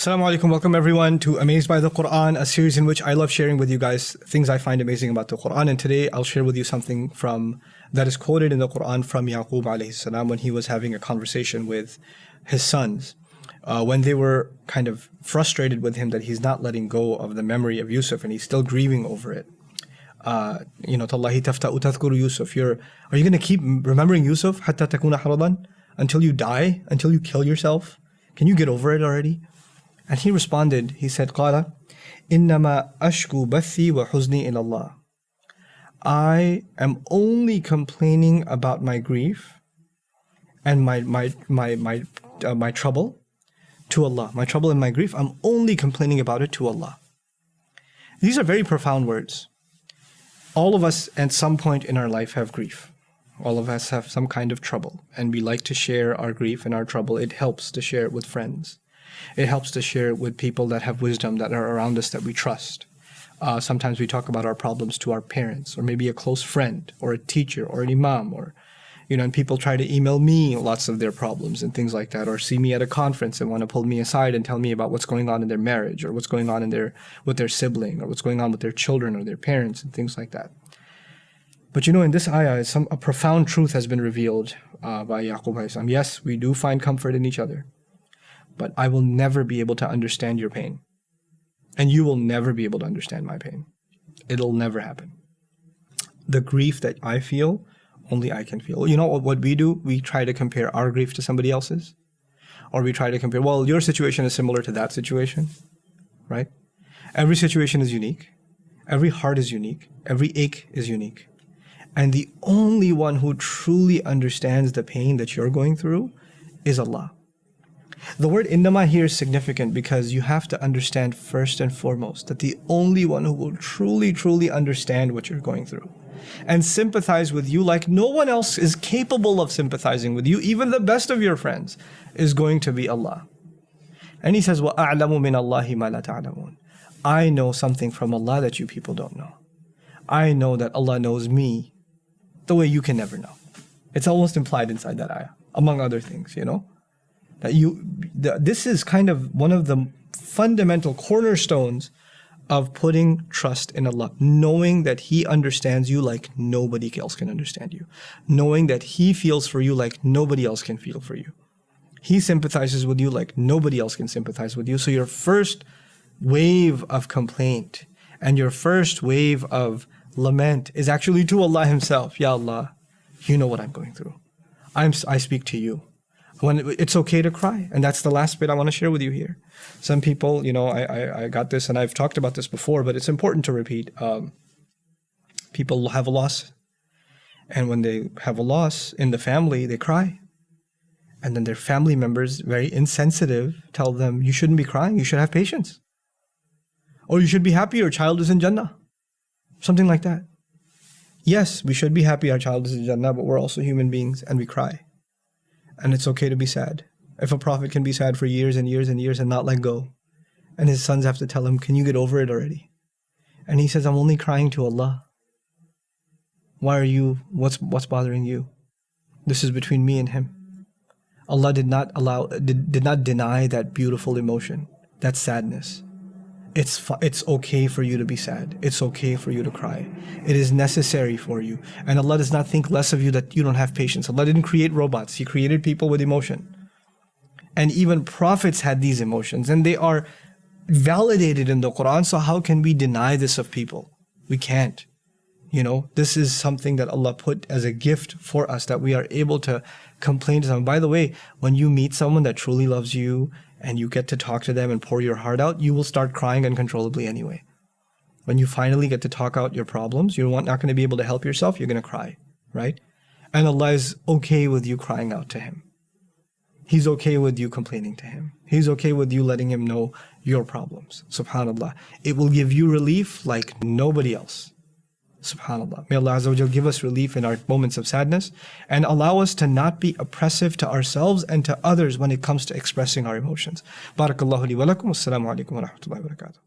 Assalamu alaikum, welcome everyone to Amazed by the Quran, a series in which I love sharing with you guys things I find amazing about the Quran. And today I'll share with you something that is quoted in the Quran from Yaqub alayhi salam when he was having a conversation with his sons. When they were kind of frustrated with him that he's not letting go of the memory of Yusuf and he's still grieving over it. Tallahi tafta'u tadhkuru Yusuf. Are you going to keep remembering Yusuf hatta takuna haradan? Until you die? Until you kill yourself? Can you get over it already? And he responded, he said, قَالَ إِنَّمَا أَشْكُو بَثِّي وَحُزْنِي إِلَى اللَّهِ. I am only complaining about my grief and my trouble to Allah. My trouble and my grief, I'm only complaining about it to Allah. These are very profound words. All of us at some point in our life have grief. All of us have some kind of trouble, and we like to share our grief and our trouble. It helps to share it with friends. It helps to share it with people that have wisdom, that are around us, that we trust. Sometimes we talk about our problems to our parents, or maybe a close friend, or a teacher, or an imam, or and people try to email me lots of their problems and things like that, or see me at a conference and want to pull me aside and tell me about what's going on in their marriage, or what's going on with their sibling, or what's going on with their children or their parents and things like that. But in this ayah, a profound truth has been revealed by Yaqub alayhi salam. Yes, we do find comfort in each other, but I will never be able to understand your pain. And you will never be able to understand my pain. It'll never happen. The grief that I feel, only I can feel. You know what we do? We try to compare our grief to somebody else's. Or we try to compare, well, your situation is similar to that situation, right? Every situation is unique. Every heart is unique. Every ache is unique. And the only one who truly understands the pain that you're going through is Allah. The word innama here is significant because you have to understand first and foremost that the only one who will truly understand what you're going through and sympathize with you like no one else is capable of sympathizing with you, even the best of your friends, is going to be Allah. And he says, وَأَعْلَمُ مِنَ اللَّهِ مَا لَا تَعْلَمُونَ. I know something from Allah that you people don't know. I know that Allah knows me the way you can never know. It's almost implied inside that ayah, among other things, that this is kind of one of the fundamental cornerstones of putting trust in Allah, knowing that He understands you like nobody else can understand you, knowing that He feels for you like nobody else can feel for you. He sympathizes with you like nobody else can sympathize with you. So your first wave of complaint and your first wave of lament is actually to Allah Himself. Ya Allah, you know what I'm going through. I speak to you. When it's okay to cry. And that's the last bit I want to share with you here. Some people, I got this and I've talked about this before, but it's important to repeat. People have a loss. And when they have a loss in the family, they cry. And then their family members, very insensitive, tell them, you shouldn't be crying, you should have patience. Or you should be happy, your child is in Jannah. Something like that. Yes, we should be happy our child is in Jannah, but we're also human beings and we cry. And it's okay to be sad. If a prophet can be sad for years and years and years and not let go, and his sons have to tell him, can you get over it already? And he says, I'm only crying to Allah. Why are you, what's bothering you? This is between me and Him. Allah did not deny that beautiful emotion, that sadness. It's okay for you to be sad. It's okay for you to cry. It is necessary for you. And Allah does not think less of you that you don't have patience. Allah didn't create robots. He created people with emotion. And even prophets had these emotions. And they are validated in the Quran. So how can we deny this of people? We can't. This is something that Allah put as a gift for us, that we are able to complain to someone. By the way, when you meet someone that truly loves you and you get to talk to them and pour your heart out, you will start crying uncontrollably anyway. When you finally get to talk out your problems, you're not going to be able to help yourself, you're going to cry, right? And Allah is okay with you crying out to Him. He's okay with you complaining to Him. He's okay with you letting Him know your problems. SubhanAllah. It will give you relief like nobody else. SubhanAllah. May Allah Azza wa Jal give us relief in our moments of sadness and allow us to not be oppressive to ourselves and to others when it comes to expressing our emotions. Barakallahu li wa lakum. Assalamu alaikum wa rahmatullahi wa barakatuh.